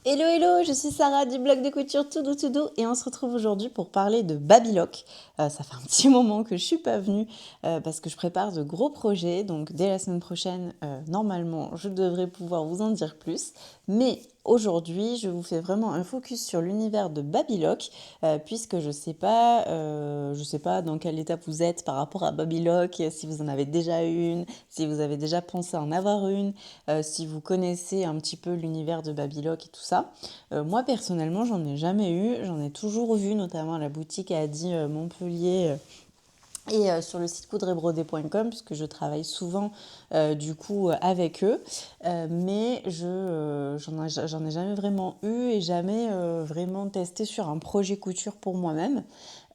Hello hello, je suis Sarah du blog de couture Tout Doux et on se retrouve aujourd'hui pour parler de Babylock. Ça fait un petit moment que je suis pas venue parce que je prépare de gros projets, donc dès la semaine prochaine, normalement, je devrais pouvoir vous en dire plus. Mais aujourd'hui, je vous fais vraiment un focus sur l'univers de Babylock puisque je sais pas dans quelle étape vous êtes par rapport à Babylock, si vous en avez déjà une, si vous avez déjà pensé en avoir une, si vous connaissez un petit peu l'univers de Babylock et tout ça. Moi personnellement, j'en ai jamais eu, j'en ai toujours vu, notamment à la boutique à Adi Montpellier. Et sur le site coudreetbroder.com puisque je travaille souvent du coup avec eux, mais j'en ai jamais vraiment eu et jamais vraiment testé sur un projet couture pour moi-même.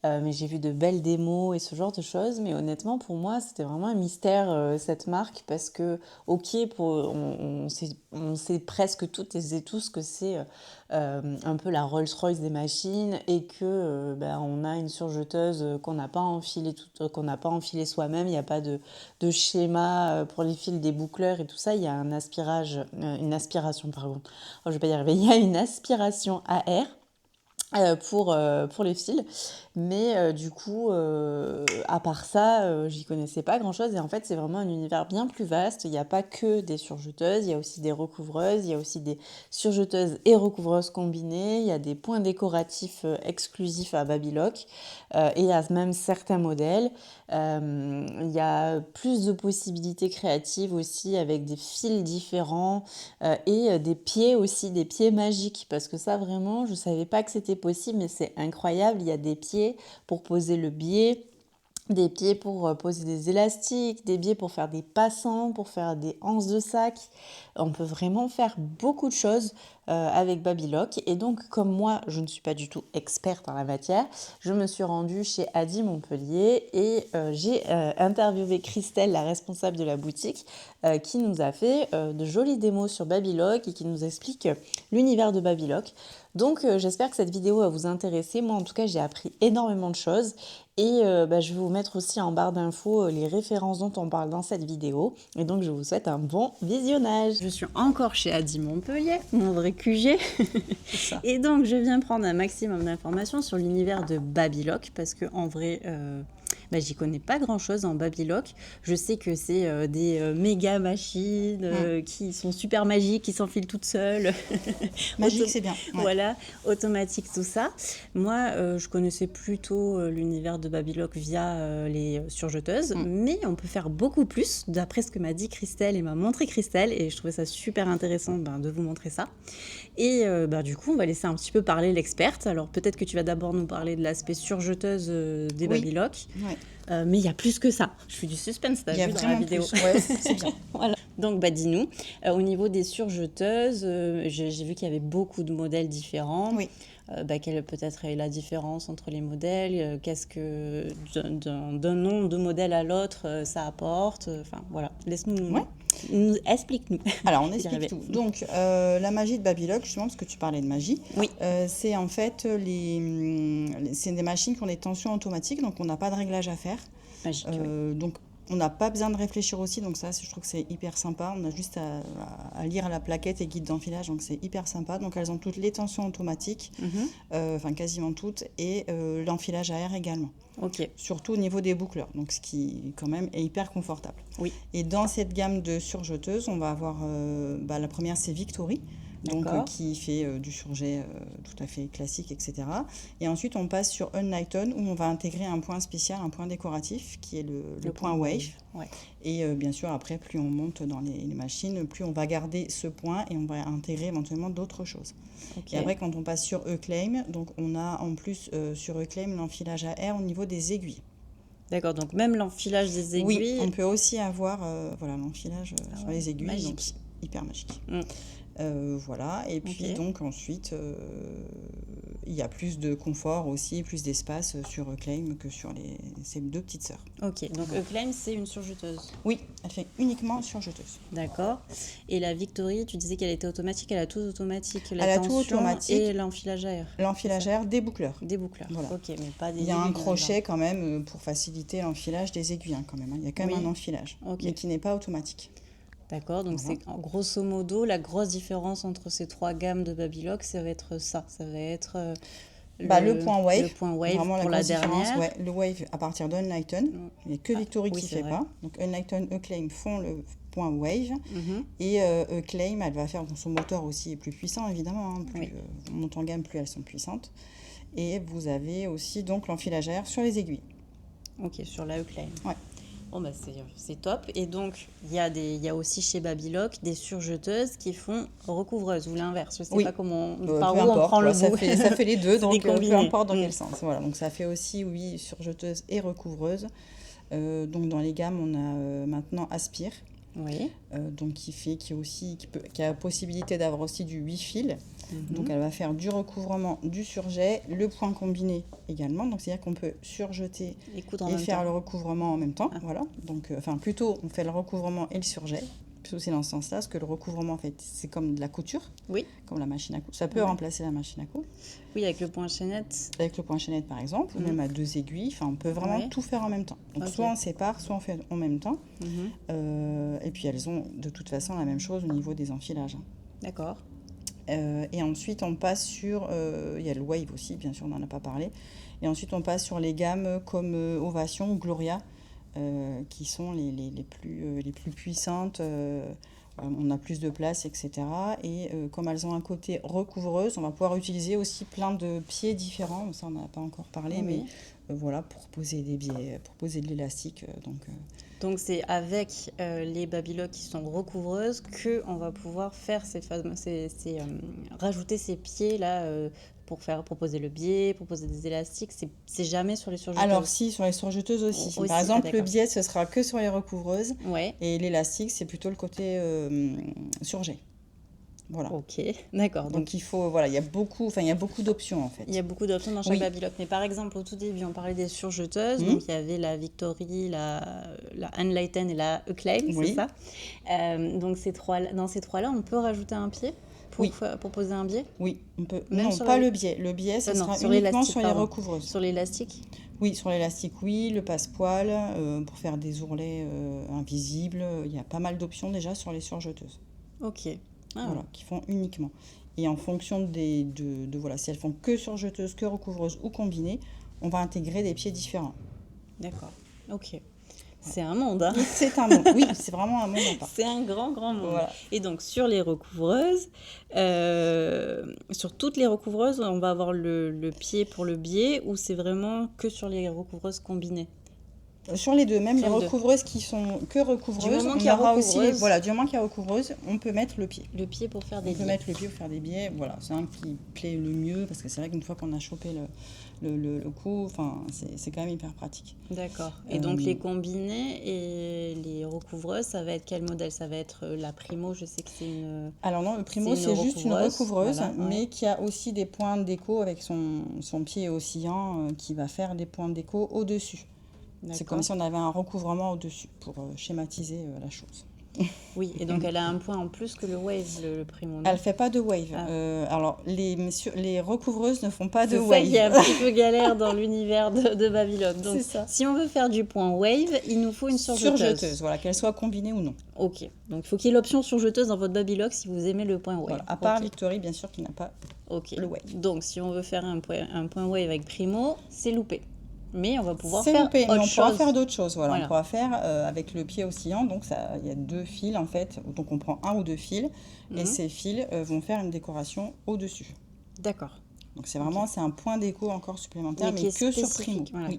Mais j'ai vu de belles démos et ce genre de choses. Mais honnêtement, pour moi, c'était vraiment un mystère cette marque parce que, ok, on sait presque toutes et tous que c'est un peu la Rolls-Royce des machines et que on a une surjeteuse qu'on n'a pas enfilée qu'on n'a pas enfilé soi-même. Il n'y a pas de schéma pour les fils des boucleurs et tout ça. Il y a une aspiration, pardon. Oh, je vais pas y arriver. Il y a une aspiration à air pour les fils. Mais du coup, à part ça, j'y connaissais pas grand-chose. Et en fait, c'est vraiment un univers bien plus vaste. Il n'y a pas que des surjeteuses, il y a aussi des recouvreuses, il y a aussi des surjeteuses et recouvreuses combinées. Il y a des points décoratifs exclusifs à Babylock. Et il y a même certains modèles. Il y a plus de possibilités créatives aussi avec des fils différents et des pieds aussi, des pieds magiques. Parce que ça, vraiment, je savais pas que c'était possible, mais c'est incroyable. Il y a des pieds pour poser le biais, des pieds pour poser des élastiques, des pieds pour faire des passants, pour faire des anses de sac. On peut vraiment faire beaucoup de choses avec Babylock. Et donc, comme moi, je ne suis pas du tout experte en la matière, je me suis rendue chez Adi Montpellier et j'ai interviewé Christelle, la responsable de la boutique, qui nous a fait de jolies démos sur Babylock et qui nous explique l'univers de Babylock. Donc, j'espère que cette vidéo va vous intéresser. Moi, en tout cas, j'ai appris énormément de choses. Et je vais vous mettre aussi en barre d'infos les références dont on parle dans cette vidéo. Et donc, je vous souhaite un bon visionnage. Je suis encore chez Adi Montpellier, mon vrai QG. Et donc, je viens prendre un maximum d'informations sur l'univers de Babylock parce que en vrai, j'y connais pas grand-chose en Babylock. Je sais que c'est des méga machines qui sont super magiques, qui s'enfilent toutes seules. Magique, c'est bien. Ouais. Voilà, automatique, tout ça. Moi, je connaissais plutôt l'univers de Babylock via les surjeteuses, mais on peut faire beaucoup plus, d'après ce que m'a dit Christelle et m'a montré Christelle, et je trouvais ça super intéressant de vous montrer ça. Et du coup, on va laisser un petit peu parler l'experte. Alors peut-être que tu vas d'abord nous parler de l'aspect surjeteuse des Babylock. Ouais. Mais il y a plus que ça. Je fais du suspense, t'as vu dans la vidéo. Ouais, c'est bien. Voilà. Donc, dis-nous, au niveau des surjeteuses, j'ai vu qu'il y avait beaucoup de modèles différents. Oui. Quelle peut-être est la différence entre les modèles? Qu'est-ce que d'un nom de modèle à l'autre ça apporte? Enfin, voilà, laisse-nous... Explique-nous. Alors, on explique tout. Donc, la magie de Babylock, justement, parce que tu parlais de magie, oui. C'est en fait c'est des machines qui ont des tensions automatiques, donc on n'a pas de réglage à faire. Magique, oui. Donc, on n'a pas besoin de réfléchir aussi, donc ça, je trouve que c'est hyper sympa. On a juste à lire la plaquette et guide d'enfilage, donc c'est hyper sympa. Donc, elles ont toutes les tensions automatiques, enfin quasiment toutes, et l'enfilage à air également. Ok. Surtout au niveau des boucleurs, donc ce qui quand même est hyper confortable. Oui. Et dans cette gamme de surjeteuses, on va avoir la première, c'est Victory. Donc, qui fait du surjet tout à fait classique, etc. Et ensuite, on passe sur Unlighten, où on va intégrer un point spécial, un point décoratif, qui est le point Wave. Ouais. Et bien sûr, après, plus on monte dans les machines, plus on va garder ce point et on va intégrer éventuellement d'autres choses. Okay. Et après, quand on passe sur Eclaim, donc on a en plus sur Eclaim l'enfilage à air au niveau des aiguilles. D'accord, donc même l'enfilage des aiguilles... Oui, on peut aussi avoir l'enfilage sur les aiguilles, magique. donc hyper magique. Voilà, et puis donc ensuite, il y a plus de confort aussi, plus d'espace sur Eclaim que sur ces deux petites sœurs. Ok, donc Eclaim, c'est une surjeteuse? Oui, elle fait uniquement surjeteuse. D'accord. Et la Victory, tu disais qu'elle était automatique, elle a tout automatique, elle a tout automatique. Et l'enfilage à air? L'enfilage à air des boucleurs. Des boucleurs, voilà. Ok, mais pas des Il y a un crochet quand même pour faciliter l'enfilage des aiguilles quand même. Il y a quand même un enfilage, mais qui n'est pas automatique. D'accord, donc Voilà. c'est grosso modo la grosse différence entre ces 3 gammes de Babylock, ça va être ça. Ça va être Le point wave, le point wave vraiment la pour la grosse différence, dernière. ouais, le wave à partir d'Unlighten. Il n'y a que Victory oui, qui c'est fait vrai. pas. Donc Unlighten, Acclaim font le point wave. Mhm. Et Acclaim, elle va faire, son moteur aussi est plus puissant évidemment, hein, plus Oui. on monte en gamme, plus elles sont puissantes. Et vous avez aussi donc l'enfilage air sur les aiguilles. Ok, sur la Acclaim. Ouais. Bon, bah c'est top. Et donc, il y a aussi chez Babylock des surjeteuses qui font recouvreuse ou l'inverse. Je sais Oui. pas comment, Peu par où on importe, prend le quoi, bout. ça fait les deux, C'est des donc peu combinés. importe dans quel sens. Voilà, donc ça fait aussi, oui, surjeteuse et recouvreuse. Donc dans les gammes, on a maintenant Aspire, Oui. donc qui a la possibilité d'avoir aussi du 8 fils. Donc elle va faire du recouvrement, du surjet, le point combiné également. Donc c'est-à-dire qu'on peut surjeter Et coudre en et même faire temps. le recouvrement en même temps. Voilà. Donc plutôt on fait le recouvrement et le surjet. Plutôt c'est dans ce sens-là, parce que le recouvrement en fait c'est comme de la couture, Oui. comme la machine à coudre. Ça peut Ouais. remplacer la machine à coudre. Oui, avec le point chaînette. Avec le point chaînette par exemple, ou même à 2 aiguilles. Enfin on peut vraiment Ouais. tout faire en même temps. Donc Ok. soit on sépare, soit on fait en même temps. Mhm. Et puis elles ont de toute façon la même chose au niveau des enfilages. D'accord. Et ensuite, on passe sur... il y a le Wave aussi, bien sûr, on n'en a pas parlé. Et ensuite, on passe sur les gammes comme Ovation ou Gloria, qui sont les plus puissantes. On a plus de place, etc. Et comme elles ont un côté recouvreuse, on va pouvoir utiliser aussi plein de pieds différents. Ça, on n'en a pas encore parlé, Oui. mais voilà, pour poser des biais, pour poser de l'élastique. Donc c'est avec les Babylock qui sont recouvreuses qu'on va pouvoir faire rajouter ces pieds là pour poser le biais, pour poser des élastiques. C'est jamais sur les surjeteuses. Alors si, sur les surjeteuses aussi. Aussi, Par exemple, le d'accord. biais, ce sera que sur les recouvreuses. Ouais. Et l'élastique, c'est plutôt le côté surjet. Voilà. Ok, d'accord. Donc il faut, voilà, il y a beaucoup d'options en fait. Il y a beaucoup d'options dans chaque Oui. Babylock. Mais par exemple, au tout début, on parlait des surjeteuses. Donc il y avait la Victory, la Unlighten et la Acclaim, Oui. c'est ça. Donc dans ces trois-là, on peut rajouter un pied Oui. pour poser un biais. Oui, on peut. Même Non, sur pas la- le biais. Le biais, ce Non, sera sur uniquement l'élastique, sur les pardon. recouvreuses. Sur l'élastique. Oui, sur l'élastique, oui. Le passepoil, pour faire des ourlets invisibles. Il y a pas mal d'options déjà sur les surjeteuses. Ok. Ah, Voilà, qui font uniquement. Et en fonction voilà, si elles font que surjeteuses, que recouvreuses ou combinées, on va intégrer des pieds différents. d'accord. Ok. C'est un monde, hein. C'est un monde. Oui, c'est vraiment un monde à part. C'est un grand, grand monde. Voilà. Et donc, sur les recouvreuses, sur toutes les recouvreuses, on va avoir le pied pour le biais ou c'est vraiment que sur les recouvreuses combinées? Sur les deux, même Sur les les deux. recouvreuses qui sont que recouvreuses, moment on qu'il y a aura aussi recouvreuses. voilà, du moment qu'il y a recouvreuses, on peut mettre le pied. Le pied pour faire des On peut biais. mettre le pied pour faire des biais. Voilà, c'est un qui plaît le mieux parce que c'est vrai qu'une fois qu'on a chopé le coup, enfin, c'est quand même hyper pratique. D'accord. Et donc, les combinés et les recouvreuses, ça va être quel modèle? Ça va être la Primo, je sais que c'est une... Alors non, le Primo, C'est une c'est juste une recouvreuse, recouvreuse, voilà, ouais. mais qui a aussi des points déco avec son pied oscillant qui va faire des points déco au-dessus. C'est D'accord. comme si on avait un recouvrement au-dessus pour schématiser la chose. Oui, et donc elle a un point en plus que le Wave, le Primo. non? Elle fait pas de wave. Ah. Alors, les recouvreuses ne font pas de C'est ça wave. qui est un petit peu galère dans l'univers de Babylone. Donc, C'est ça. si on veut faire du point Wave, il nous faut une surjeteuse. Surjeteuse, voilà, qu'elle soit combinée ou non. Ok. Donc, il faut qu'il y ait l'option surjeteuse dans votre Babylock si vous aimez le point Wave. Voilà. À part Ok. Victory, bien sûr, qui n'a pas Ok. le Wave. Donc, si on veut faire un point Wave avec Primo, c'est loupé. Mais on va pouvoir C'est faire loupé, mais autre on pourra chose. faire d'autres choses. Voilà. Voilà. On pourra faire avec le pied oscillant. Donc, il y a 2 fils, en fait. Donc, on prend 1 ou 2 fils. Et ces fils vont faire une décoration au-dessus. D'accord. Donc, c'est vraiment c'est un point déco encore supplémentaire, Mais mais qui est que sur spécifique, Primo. voilà. Oui.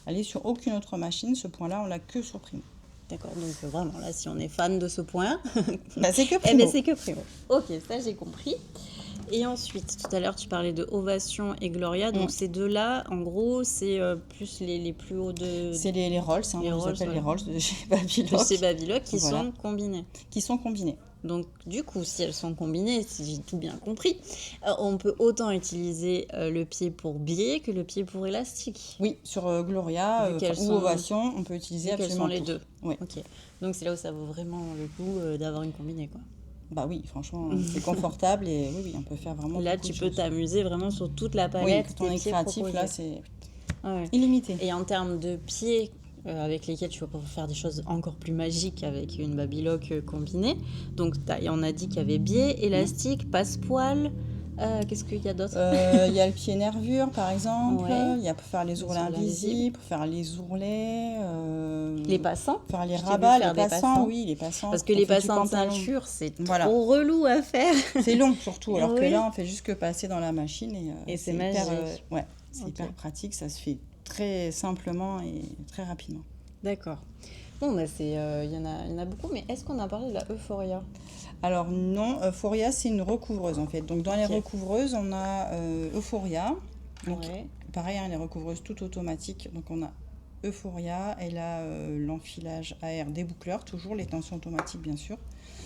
Allez sur aucune autre machine, ce point-là, on l'a que sur Primo. D'accord. Donc, vraiment, là, si on est fan de ce point, Bah, c'est que eh Primo. bien, c'est que Primo. Ok, ça, j'ai compris. Et ensuite, tout à l'heure, tu parlais de Ovation et Gloria. Donc, ces deux-là, en gros, c'est plus les plus hauts de... C'est les Rolls, hein, Les on les Rolls, appelle voilà. les Rolls de chez de Babylock, ces Babylock qui Voilà. sont combinés. qui sont combinés. Donc, du coup, si elles sont combinées, si j'ai tout bien compris, on peut autant utiliser le pied pour biais que le pied pour élastique. Oui, sur Gloria Vu qu'elles ou sont- Ovation, on peut utiliser Vu qu'elles absolument sont les tout. deux. Oui. Ok. Donc, c'est là où ça vaut vraiment le coup d'avoir une combinée, quoi. Bah oui, franchement, c'est confortable et oui, on peut faire vraiment Là, beaucoup tu de peux choses. t'amuser vraiment sur toute la Oui, palette quand on des est pieds créatif, proposés. là, c'est Ah ouais. illimité. Et en termes de pieds, avec lesquels tu vas pouvoir faire des choses encore plus magiques avec une Babylock combinée. Donc, on a dit qu'il y avait biais, élastique, passe-poil. Qu'est-ce qu'il y a d'autre? Il y a le pied nervure, par exemple. Ouais. Il y a pour faire les ourlets invisibles, pour faire les ourlets. Les passants. Faire les Je t'ai vu rabats, faire les des passants, oui, les passants. Parce que on les fait du passants de pantalon. ceinture, c'est Voilà. trop relou à faire. C'est long surtout, alors que Oui. là, on fait juste que passer dans la machine Et c'est hyper, magique. ouais, c'est Ok. hyper pratique, ça se fait très simplement et très rapidement. D'accord. Bon, bah il y en a beaucoup, mais est-ce qu'on a parlé de la Euphoria? Alors non, Euphoria, c'est une recouvreuse en fait. Donc dans les Ok. recouvreuses, on a Euphoria. Donc Ouais. pareil, hein, les recouvreuses toutes automatiques. Donc on a Euphoria, elle a l'enfilage AR déboucleur, toujours les tensions automatiques bien sûr.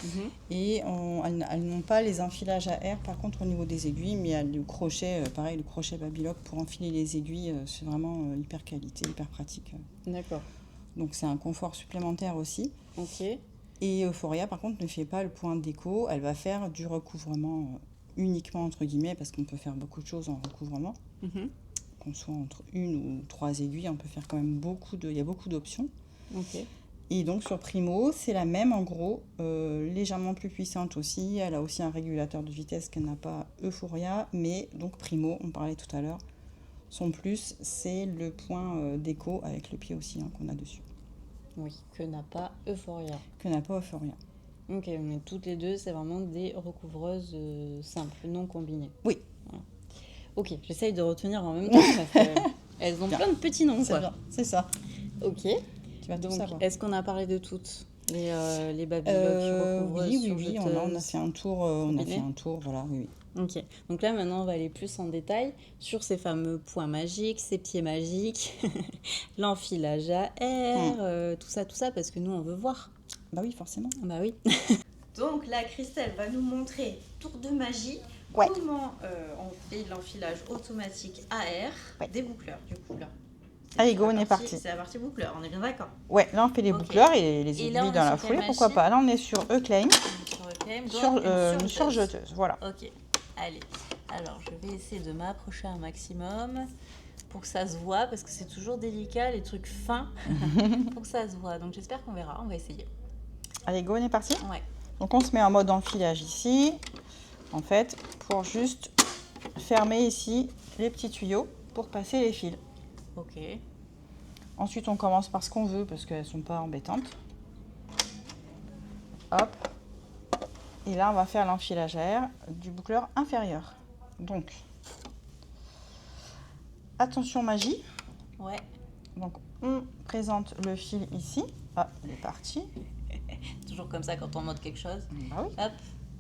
Mhm. Et elles n'ont pas les enfilages à air par contre au niveau des aiguilles, mais il y a le crochet, pareil, le crochet Babylock pour enfiler les aiguilles, c'est vraiment hyper qualité, hyper pratique. D'accord. Donc c'est un confort supplémentaire aussi. Ok. Et Euphoria par contre ne fait pas le point déco, elle va faire du recouvrement uniquement entre guillemets, parce qu'on peut faire beaucoup de choses en recouvrement. Mhm. Qu'on soit entre 1 ou 3 aiguilles, on peut faire quand même il y a beaucoup d'options. Ok. Et donc sur Primo, c'est la même en gros, légèrement plus puissante aussi. Elle a aussi un régulateur de vitesse qu'elle n'a pas Euphoria, mais donc Primo, on parlait tout à l'heure, son plus, c'est le point déco avec le pied aussi hein, qu'on a dessus, Oui, que n'a pas Euphoria. que n'a pas Euphoria. Ok, mais toutes les deux, c'est vraiment des recouvreuses simples, non combinées. Oui, Voilà. Ok, j'essaye de retenir en même temps parce qu'elles ont Bien. plein de petits noms, c'est quoi. bien, c'est ça. Ok. Tu vas tout Donc, savoir. est-ce qu'on a parlé de toutes les Babylock recouvreuses Oui, on a fait un tour, combinées voilà, oui. Ok, donc là maintenant on va aller plus en détail sur ces fameux points magiques, ces pieds magiques, l'enfilage à air, tout ça, parce que nous on veut voir. Bah oui, forcément. Bah oui. Donc là Christelle va nous montrer tour de magie, Ouais. comment on fait l'enfilage automatique à air des boucleurs du coup là. Allez, go, on est parti. C'est la partie boucleur, on est bien d'accord. Ouais, là on fait les Ok. boucleurs et les Et aiguilles là, on est dans la sur quelle foulée, pourquoi machine pas. Là on est sur E-Claim, Sur le thème, sur donc une une surjeteuse, voilà. Ok, allez. Alors, je vais essayer de m'approcher un maximum pour que ça se voit, parce que c'est toujours délicat, les trucs fins, pour que ça se voit. Donc, j'espère qu'on verra. On va essayer. Allez, go, on est parti. Ouais. Donc on se met en mode enfilage ici, en fait, pour juste fermer ici les petits tuyaux pour passer les fils. Ok. Ensuite, on commence par ce qu'on veut, parce qu'elles ne sont pas embêtantes. Hop. Et là, on va faire l'enfilage à air du boucleur inférieur. Donc, attention magie. Ouais. Donc, on présente le fil ici. Ah, il est parti. Toujours comme ça quand on monte quelque chose. Bah oui. Hop.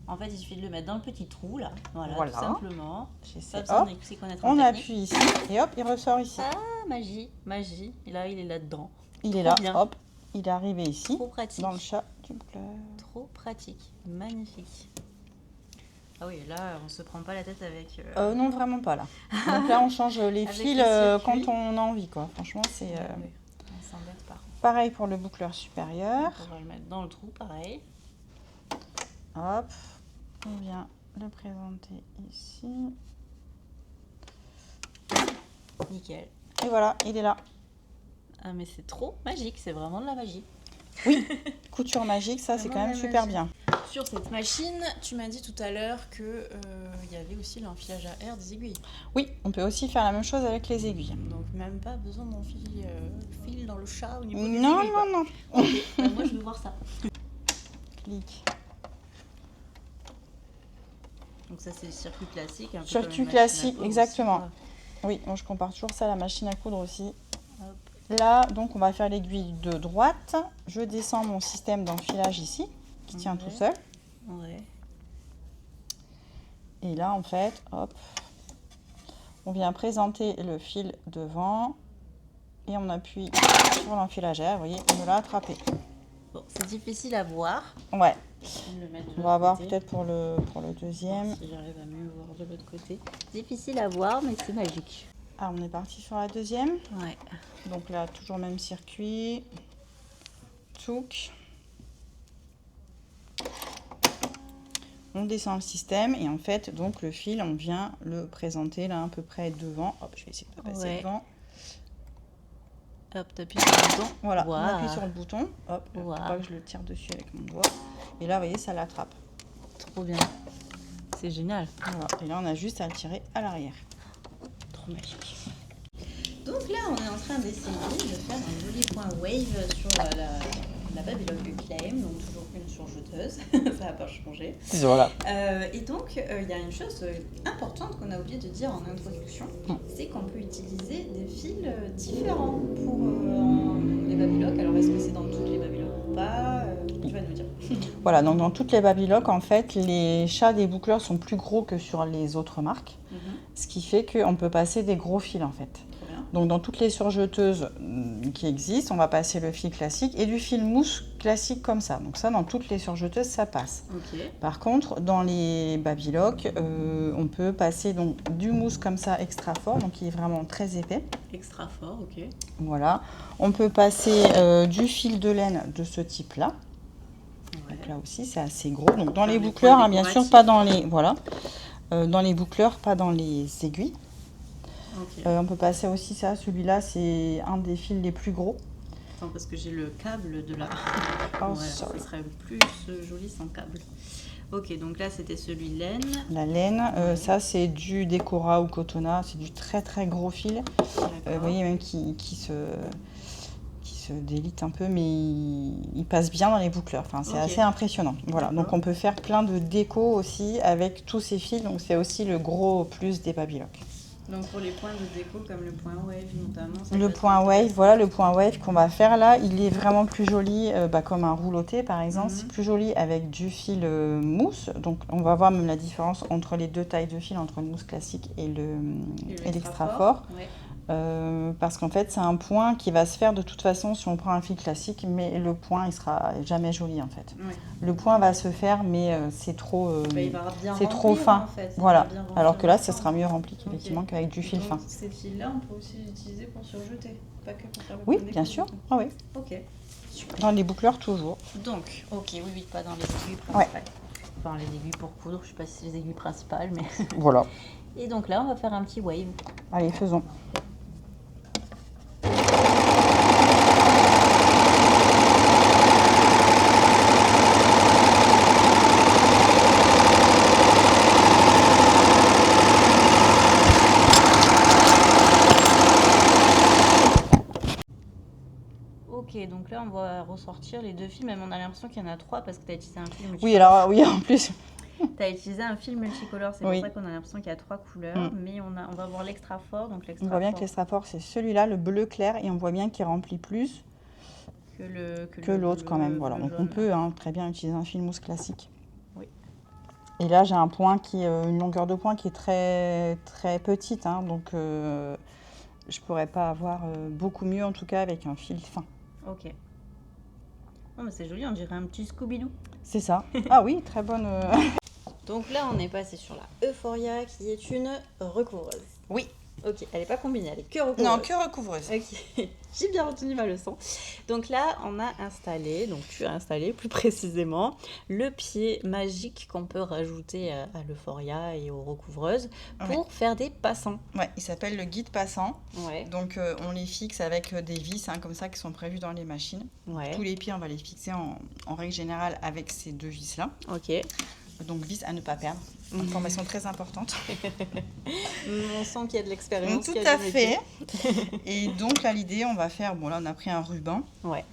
En fait, il suffit de le mettre dans le petit trou, là. Voilà, Voilà. tout simplement. J'essaie. Pas besoin Hop. de s'y connaître On en technique. appuie ici et hop, il ressort ici. Ah, magie, magie. Et là, il est là-dedans. Il est Trop là, bien. hop. Il est arrivé ici, Trop pratique. dans le chat du boucleur. Trop pratique. Magnifique. Ah oui, là, on se prend pas la tête avec... Non, vraiment pas là. Donc là, on change les Avec fils les circuits. quand on a envie, quoi. Franchement, c'est Oui, on s'embête pas. pareil pour le boucleur supérieur. On va le mettre dans le trou, pareil. Hop, on vient le présenter ici. Nickel. Et voilà, il est là. Ah, mais c'est trop magique, c'est vraiment de la magie. Couture magique, ça c'est Vraiment quand même la super magie. bien. Sur cette machine, tu m'as dit tout à l'heure que il y avait aussi l'enfilage à air des aiguilles. Oui, on peut aussi faire la même chose avec les aiguilles. Donc même pas besoin d'enfiler fil dans le chat au niveau des Non, aiguilles. quoi. non, non. Ok, moi je veux voir ça. Clic. Donc ça c'est le circuit classique. Un peu Circuit comme une machine à classique, coudre exactement. aussi, Oui, moi je compare toujours ça à la machine à coudre aussi. quoi. Hop. Là, donc on va faire l'aiguille de droite. Je descends mon système d'enfilage ici, qui tient tout Ouais. seul. Ouais. Et là, en fait, hop, on vient présenter le fil devant et on appuie sur l'enfilage à air. Vous voyez, on l'a attrapé. Bon, c'est difficile à voir. Ouais, Je vais le mettre de on va l'autre voir côté. peut-être pour le deuxième. Voir si j'arrive à mieux voir de l'autre côté. Difficile à voir, mais c'est magique. Ah, on est parti sur la deuxième. Ouais. Donc là, toujours même circuit. Tchouk. On descend le système et en fait, donc le fil, on vient le présenter là à peu près devant. Hop, je vais essayer de pas passer Ouais. devant. Hop, t'appuies sur le bouton. Voilà, Wow. on appuie sur le bouton. Hop, Wow. faut pas que je le tire dessus avec mon doigt. Et là, vous voyez, ça l'attrape. Trop bien. C'est génial. Voilà. Et là, on a juste à le tirer à l'arrière. Trop magique. Donc là, on est en train d'essayer de faire un joli point wave sur la Babylock Claim, donc toujours une surjeteuse, ça n'a pas changé. Voilà. Et donc, il y a une chose importante qu'on a oublié de dire en introduction, c'est qu'on peut utiliser des fils différents pour les Babylock. Alors, est-ce que c'est dans toutes les Babylock ou pas? Tu vas nous dire. Voilà, donc dans toutes les Babylock, en fait, les chats des boucleurs sont plus gros que sur les autres marques, ce qui fait qu'on peut passer des gros fils, en fait. Donc dans toutes les surjeteuses qui existent, on va passer le fil classique et du fil mousse classique comme ça. Donc ça, dans toutes les surjeteuses, ça passe. Okay. Par contre, dans les Babylock, on peut passer donc du mousse comme ça extra fort, donc qui est vraiment très épais. Extra fort, ok. Voilà. On peut passer du fil de laine de ce type-là. Ouais. Donc là aussi, c'est assez gros. Donc dans les boucleurs, hein, bien sûr, pas dans les dans les boucleurs, pas dans les aiguilles. Okay. On peut passer aussi ça, celui-là c'est un des fils les plus gros. Attends, parce que j'ai le câble de la... Oh, ouais, ça serait plus joli sans câble. Ok, donc là c'était celui laine. La laine, ça c'est du Decora ou Cotona, c'est du très très gros fil. Vous voyez même qui se délite un peu, mais il passe bien dans les boucleurs. Enfin, c'est assez impressionnant. Voilà, donc on peut faire plein de déco aussi avec tous ces fils, donc c'est aussi le gros plus des Babylock. Donc pour les points de déco comme le point wave notamment. Le point wave, voilà le point wave qu'on va faire là, il est vraiment plus joli, comme un rouloté par exemple. C'est plus joli avec du fil mousse. Donc on va voir même la différence entre les deux tailles de fil, entre le mousse classique et l'extra fort. Ouais. Parce qu'en fait c'est un point qui va se faire de toute façon si on prend un fil classique, mais le point il sera jamais joli en fait. Ouais. Le point va se faire, mais c'est trop, c'est trop fin. En fait. Voilà. Alors que là ça sera mieux rempli qu'effectivement qu'avec du fil fin. Ces fils-là on peut aussi les utiliser pour surjeter, pas que pour faire le Oui, bien sûr. Ah oui. Ok. Super. Dans les boucleurs toujours. Donc, ok, oui, pas dans les aiguilles principales. Ouais. Enfin, les aiguilles pour coudre, je sais pas si c'est les aiguilles principales, mais. Voilà. Et donc là, on va faire un petit wave. Allez, faisons. Ok, donc là on va ressortir les deux fils, même on a l'impression qu'il y en a trois parce que tu as utilisé un fil multicolore. Oui, alors oui, en plus. Tu as utilisé un fil multicolore, c'est pour ça qu'on a l'impression qu'il y a trois couleurs, mais on va voir l'extra fort. Donc on voit bien que l'extra fort c'est celui-là, le bleu clair, et on voit bien qu'il remplit plus que l'autre quand même. Voilà, donc on peut très bien utiliser un fil mousse classique. Oui. Et là j'ai un point une longueur de point qui est très très petite, donc je pourrais pas avoir beaucoup mieux en tout cas avec un fil fin. Ok. Oh, mais c'est joli, on dirait un petit Scooby-Doo. C'est ça. Ah oui, très bonne. Donc là, on est passé sur la Euphoria, qui est une recouvreuse. Oui. Ok, elle n'est pas combinée, elle est que recouvreuse. Non, que recouvreuse. Ok, j'ai bien retenu ma leçon. Donc là, on a installé, donc tu as installé plus précisément, le pied magique qu'on peut rajouter à l'Euphoria et aux recouvreuses pour faire des passants. Ouais, il s'appelle le guide passant. Ouais. Donc on les fixe avec des vis comme ça qui sont prévues dans les machines. Ouais. Tous les pieds, on va les fixer en règle générale avec ces deux vis-là. Ok. Donc vis à ne pas perdre. Information très importante. On sent qu'il y a de l'expérience. Tout à fait. Et donc là l'idée, on va faire, bon là on a pris un ruban. Ouais.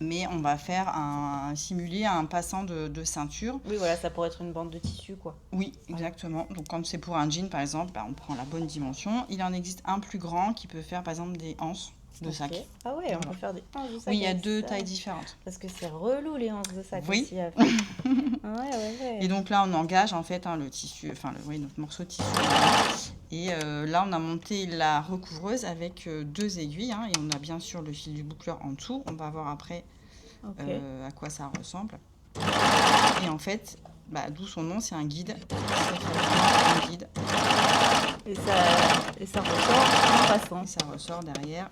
Mais on va faire simuler un passant de ceinture. Oui, voilà, ça pourrait être une bande de tissu, quoi. Oui, exactement. Donc quand c'est pour un jean par exemple, on prend la bonne dimension. Il en existe un plus grand qui peut faire par exemple des anses de sac. Ah ouais, on peut faire des hanches de sac. Oui, il y a deux tailles différentes. Parce que c'est relou les hanches de sac aussi à faire. Ouais. Et donc là, on engage en fait le tissu, notre morceau de tissu. Et là, on a monté la recouvreuse avec deux aiguilles. Et on a bien sûr le fil du boucleur en dessous. On va voir après à quoi ça ressemble. Et en fait, d'où son nom, c'est un guide. Un guide. Et ça ressort en passant. Et ça ressort derrière.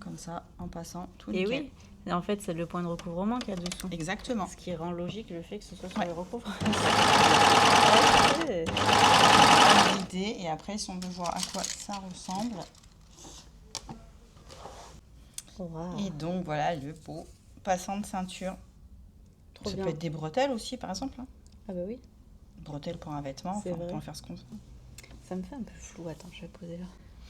Comme ça, en passant, tout nickel. Et oui, et en fait, c'est le point de recouvrement qu'il y a dessous. Exactement. Ce qui rend logique le fait que ce soit sur le recouvrement. L'idée, et après, si on veut voir à quoi ça ressemble. Wow. Et donc voilà le pot passant de ceinture. Trop Ça bien. peut être des bretelles aussi par exemple. Hein. Ah bah oui, Bretelles pour un vêtement, c'est enfin, on peut vrai. en faire ce qu'on veut. Ça me fait un peu flou. Attends, je vais poser là.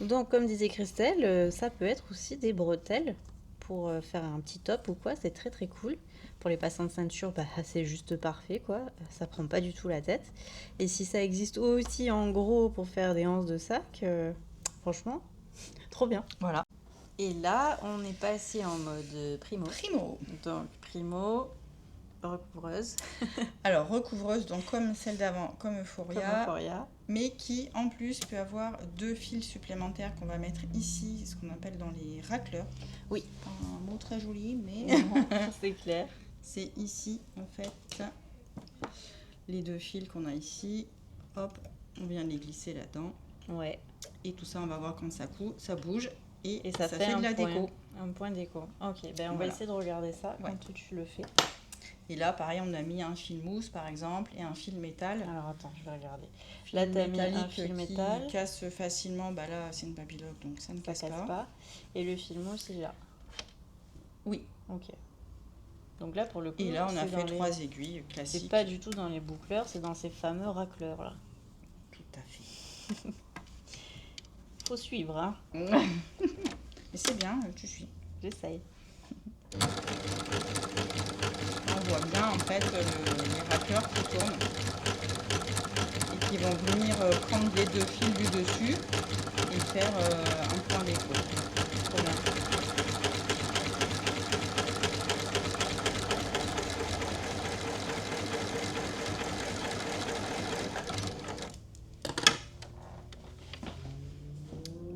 Donc, comme disait Christelle, ça peut être aussi des bretelles pour faire un petit top ou quoi. C'est très très cool. Pour les passants de ceinture, bah, c'est juste parfait quoi. Ça prend pas du tout la tête. Et si ça existe aussi en gros pour faire des anses de sac, franchement, trop bien. Voilà. Et là, on est passé en mode primo. Primo. Donc, primo, recouvreuse, Alors recouvreuse, donc comme celle d'avant, comme comme Euphoria, Euphoria. mais qui en plus peut avoir 2 fils supplémentaires qu'on va mettre ici, ce qu'on appelle dans les racleurs. Oui. Pas un mot très joli, mais C'est clair. c'est ici en fait les 2 fils qu'on a ici. Hop, on vient les glisser là-dedans. Ouais. Et tout ça, on va voir quand ça bouge. Et ça ça fait fait de la point. déco. Un point déco. Ok, ben on va Voilà. essayer de regarder ça Ouais. quand tu le fais. Et là, pareil, on a mis un fil mousse, par exemple, et un fil métal. Alors attends, je vais regarder. Fil Là, tu as mis un métallique fil qui métal. casse facilement. Bah là, c'est une babylock, donc ça ne Ça casse casse pas. pas. Et le fil mousse, il est là. Oui. Ok. Donc là, pour le coup, Et là, on a c'est fait dans 3 aiguilles classiques. C'est pas du tout dans les boucleurs, c'est dans ces fameux racleurs là. Tout à fait. Faut suivre, hein. Mais c'est bien, tu suis. J'essaye. On voit bien en fait les racleurs qui tournent et qui vont venir prendre les 2 fils du dessus et faire un point déco. Trop bien.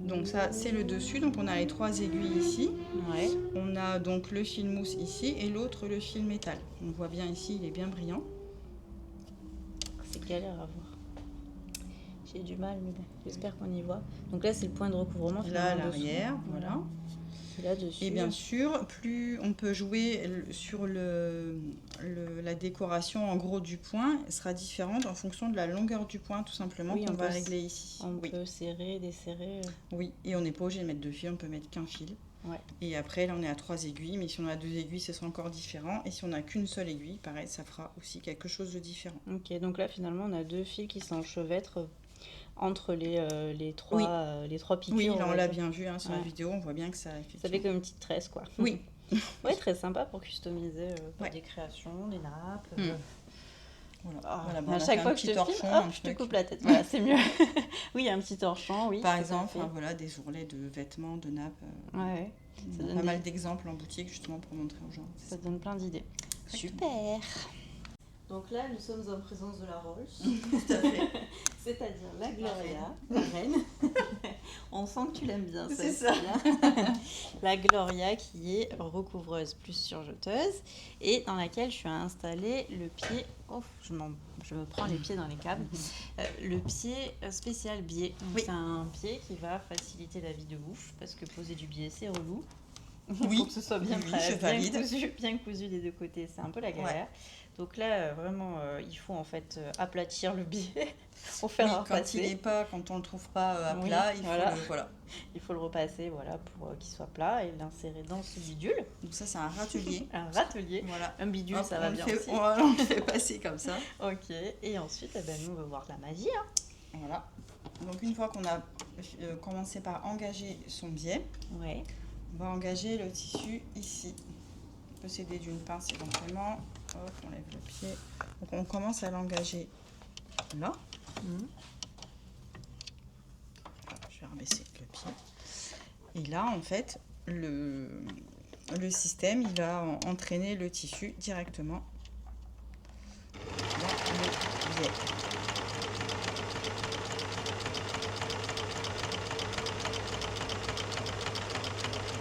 Donc ça c'est le dessus, donc on a les 3 aiguilles ici. Ouais. On a donc le fil mousse ici et l'autre le fil métal. On voit bien ici, il est bien brillant. C'est galère à voir. J'ai du mal, mais bon, j'espère qu'on y voit. Donc là, c'est le point de recouvrement. Là à finalement, dessous. l'arrière, voilà. Et là-dessus. Et bien sûr, plus on peut jouer sur la décoration en gros du point, sera différente en fonction de la longueur du point tout simplement Oui, qu'on on va peut régler ici. On Oui. peut serrer, desserrer. Oui, et on n'est pas obligé de mettre 2 fils, on peut mettre qu'un fil. Ouais. Et après, là, on est à 3 aiguilles, mais si on a 2 aiguilles, ce sera encore différent. Et si on n'a qu'une seule aiguille, pareil, ça fera aussi quelque chose de différent. Ok, donc là, finalement, on a 2 fils qui s'enchevêtrent entre les trois, Oui. les 3 piqûres. Oui, là, va on l'a dire. bien vu hein, sur la vidéo, on voit bien que ça... Ça fait comme une petite tresse, quoi. Oui. Ouais, très sympa pour customiser Ouais. des créations, des nappes. Voilà. Ah, Voilà, bon, à on a chaque fait fois un que je petit te filme, torchon, hop, un je te truc. coupe la tête. Voilà, c'est mieux. Oui, un petit torchon, oui. Par tout à exemple, fait. hein, voilà, des ourlets de vêtements, de nappes. Ouais, On a donne pas des- mal d'exemples en boutique justement pour montrer aux gens. ça donne plein d'idées. Exactement. Super. Donc là, nous sommes en présence de la Rolls, Tout à fait. c'est-à-dire la Gloria, la reine. On sent que tu l'aimes bien, C'est ça. ça. La Gloria qui est recouvreuse plus surjeteuse et dans laquelle je suis installé le pied. Oh, je me prends les pieds dans les câbles. Le pied spécial biais. Donc, Oui. c'est un pied qui va faciliter la vie de ouf parce que poser du biais c'est relou. Oui. Faut que ce soit bien, Oui, prêt, je valide. bien cousu des deux côtés, c'est un peu la galère. Donc là, vraiment, il faut en fait aplatir le biais au fer à Oui, quand repasser. quand on le trouve pas à Oui, plat, il voilà. faut voilà. Il faut le repasser voilà, pour qu'il soit plat et l'insérer dans ce bidule. Donc ça c'est un râtelier. Un râtelier. Voilà. Un bidule, Hop, ça va on le bien fait, aussi. on le fait passer comme ça. Ok, et ensuite, eh ben, nous, on va voir la magie. Hein. Voilà. Donc une fois qu'on a commencé par engager son biais, Ouais. on va engager le tissu ici. On peut s'aider d'une pince éventuellement. Hop, on lève le pied. Donc on commence à l'engager là. Je vais rabaisser le pied. Et là, en fait, le système, il va entraîner le tissu directement dans le biais.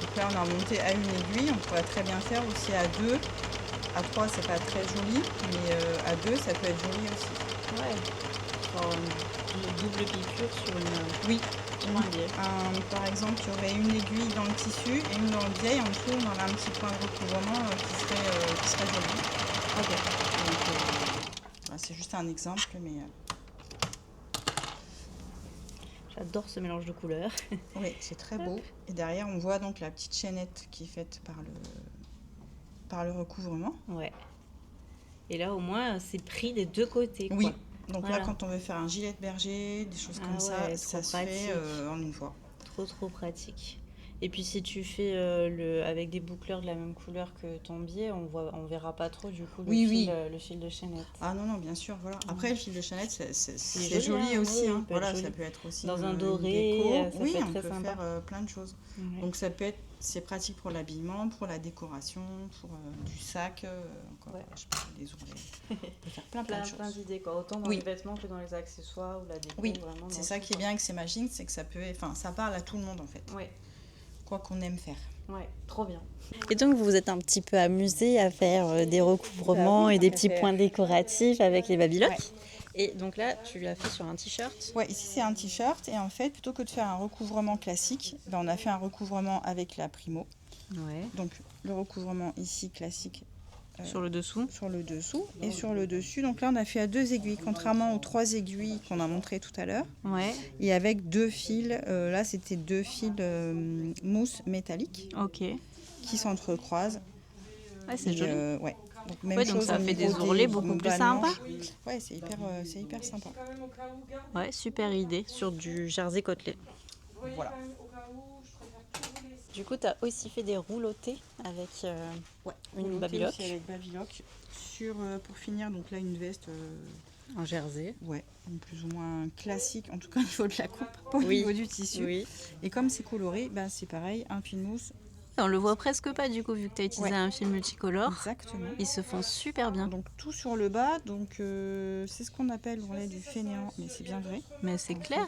Donc là, on a monté à une aiguille. On pourrait très bien faire aussi à 2. À 3, c'est pas très joli, mais à 2, ça peut être joli aussi. Ouais. Genre une double piqûre sur une... Oui. sur un biais. Par exemple, il y aurait une aiguille dans le tissu et une dans le biais. Et en dessous, on aurait un petit point de recouvrement qui serait joli. Ok. Donc, voilà, c'est juste un exemple, mais... Je J'adore ce mélange de couleurs. Oui, c'est très beau. Et derrière, on voit donc la petite chaînette qui est faite par le recouvrement. Ouais. Et là, au moins, c'est pris des deux côtés, quoi. Oui. Donc Voilà. là, quand on veut faire un gilet de berger, des choses comme ça, ça se fait en une fois. Trop pratique. Et puis si tu fais avec des boucleurs de la même couleur que ton biais, on verra pas trop du coup le fil de chaînette. Ah non, bien sûr, voilà. Après, le fil de chaînette, c'est joli, joli hein, aussi. oui, Hein. Voilà, joli. ça peut être aussi dans un une doré, déco. ça Oui, peut être on très peut sympa. faire plein de choses. Ouais. Donc c'est pratique pour l'habillement, pour la décoration, pour du sac, encore, je sais pas, des ourlets. On peut faire plein de choses. Plein d'idées, quoi. Autant dans les vêtements que dans les accessoires ou la déco. Oui, vraiment c'est ça qui est bien avec ces machines, c'est que ça parle à tout le monde en fait. Ouais. Quoi qu'on aime faire. Ouais, trop bien. Et donc vous vous êtes un petit peu amusé à faire des recouvrements et des petits points décoratifs avec les Babylock. Ouais. Et donc là, tu l'as fait sur un t-shirt. Ouais, ici c'est un t-shirt et en fait, plutôt que de faire un recouvrement classique, on a fait un recouvrement avec la Primo. Ouais. Donc le recouvrement ici classique. Sur le dessous. Sur le dessous et sur le dessus. Donc là, on a fait à 2 aiguilles, contrairement aux 3 aiguilles qu'on a montré tout à l'heure. Ouais. Et avec 2 fils. Là, c'était 2 fils mousse métallique. Ok. Qui s'entrecroisent. Ouais, c'est joli. Ouais. Donc, même chose, donc ça fait des ourlets beaucoup plus sympas. Ouais, c'est hyper sympa. Ouais, super idée sur du jersey côtelé. Voilà. Du coup, tu as aussi fait des roulotés avec une Babylock. Avec Babylock. Pour finir, donc là, une veste. En jersey. Ouais, plus ou moins classique, en tout cas au niveau de la coupe, pas au niveau du tissu. Oui. Et comme c'est coloré, c'est pareil, un fil mousse. On le voit presque pas du coup, vu que tu as utilisé un fil multicolore. Exactement. Ils se font super bien. Donc tout sur le bas, donc c'est ce qu'on appelle l'ourlet du fainéant, mais c'est bien vrai. Mais c'est clair,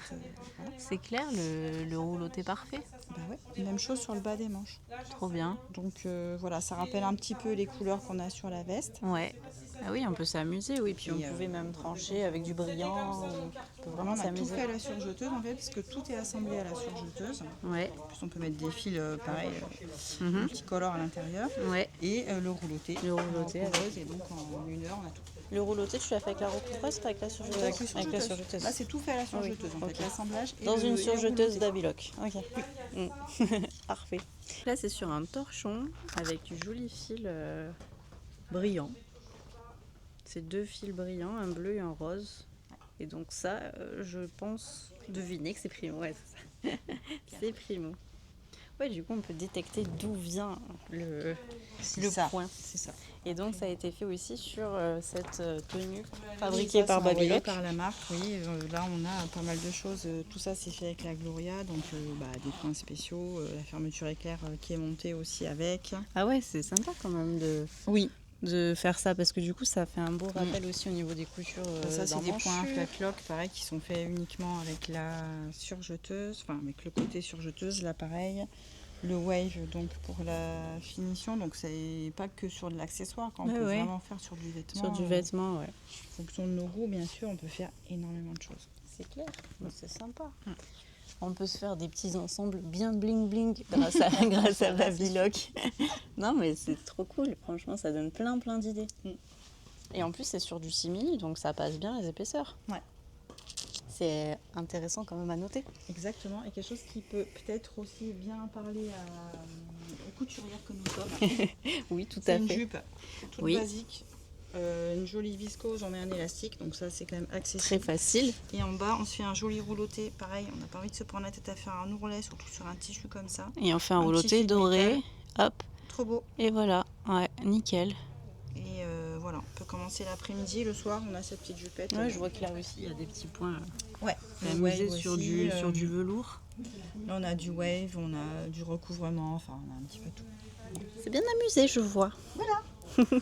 voilà. C'est clair, le rouloté parfait. Bah ouais, même chose sur le bas des manches. Trop bien. Donc voilà, ça rappelle un petit peu les couleurs qu'on a sur la veste. Ouais. Ah oui, on peut s'amuser, oui. Puis on pouvait même trancher avec du brillant. On peut vraiment s'amuser. On a tout fait à la surjeteuse en fait, parce que tout est assemblé à la surjeteuse. Ouais. En plus, on peut mettre des fils pareil, multicolores à l'intérieur. Ouais. Et le rouloté. Le rouloté. Et donc en 1 heure, on a tout. Le rouloté, tu l'as fait avec la recouvreuse, pas avec la surjeteuse? Avec la surjeteuse. Là, c'est tout fait à la surjeteuse en fait, l'assemblage. Dans une surjeteuse Babylock. Ok. Oui. Parfait. Là, c'est sur un torchon avec du joli fil brillant. C'est 2 fils brillants, un bleu et un rose. Et donc ça, je pense deviner que c'est Primo. Ouais, c'est ça. C'est Primo. Ouais, du coup, on peut détecter d'où vient le point. C'est ça. Et donc, ça a été fait aussi sur cette tenue fabriquée par Babylock. Par la marque, oui. Là, on a pas mal de choses. Tout ça, c'est fait avec la Gloria. Donc, des points spéciaux. La fermeture éclair qui est montée aussi avec. Ah ouais, c'est sympa quand même de faire ça, parce que du coup, ça fait un beau rappel aussi au niveau des coutures. Ça, c'est des points flat lock, pareil, qui sont faits uniquement avec la surjeteuse. Enfin, avec le côté surjeteuse, là, pareil. Le wave donc pour la finition, donc c'est pas que sur de l'accessoire, on peut vraiment faire sur du vêtement. Sur du vêtement, ouais. En fonction de nos goûts, bien sûr, on peut faire énormément de choses. C'est clair, c'est sympa. On peut se faire des petits ensembles bien bling bling grâce à Babylock. Non mais c'est trop cool, franchement ça donne plein d'idées. Et en plus c'est sur du simili, donc ça passe bien les épaisseurs. Ouais. C'est intéressant quand même à noter. Exactement, et quelque chose qui peut peut-être aussi bien parler aux couturières que nous sommes. Oui, tout à fait. C'est une jupe toute basique, une jolie viscose, on met un élastique, donc ça c'est quand même accessible. Très facile. Et en bas, on se fait un joli rouloté, pareil, on n'a pas envie de se prendre la tête à faire un ourlet, surtout sur un tissu comme ça. Et on fait un rouloté doré, hop. Trop beau. Et voilà, ouais, nickel. Et voilà, on peut commencer l'après-midi, le soir, on a cette petite jupette. Ouais, je vois que là aussi, il y a des petits points. Ouais, amusé sur du velours. Là, on a du wave, on a du recouvrement, enfin, on a un petit peu tout. C'est bien amusé, je vois. Voilà.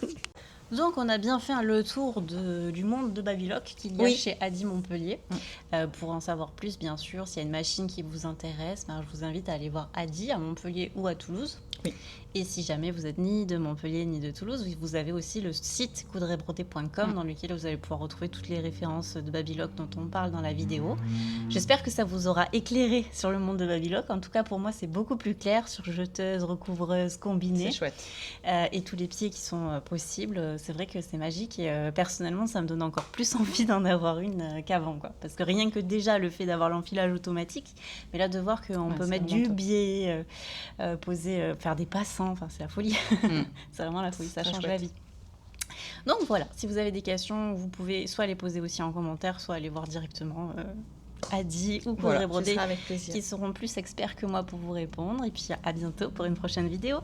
Donc, on a bien fait le tour du monde de Babylock qu'il y a chez Adi Montpellier. Pour en savoir plus, bien sûr, s'il y a une machine qui vous intéresse, je vous invite à aller voir Adi à Montpellier ou à Toulouse. Oui. Et si jamais vous êtes ni de Montpellier ni de Toulouse, vous avez aussi le site coudrebrotée.com dans lequel vous allez pouvoir retrouver toutes les références de Babylock dont on parle dans la vidéo. J'espère que ça vous aura éclairé sur le monde de Babylock. En tout cas, pour moi, c'est beaucoup plus clair sur jeteuse, recouvreuse, combinée. C'est chouette. Et tous les pieds qui sont possibles. C'est vrai que c'est magique et personnellement, ça me donne encore plus envie d'en avoir une qu'avant, quoi. Parce que rien que déjà le fait d'avoir l'enfilage automatique, mais là de voir qu'on peut mettre du biais, poser, faire des passants, enfin c'est la folie. C'est vraiment la folie, ça change la vie. Donc voilà, si vous avez des questions, vous pouvez soit les poser aussi en commentaire, soit aller voir directement Adi ou Coudre et Brodé, qui seront plus experts que moi pour vous répondre. Et puis à bientôt pour une prochaine vidéo.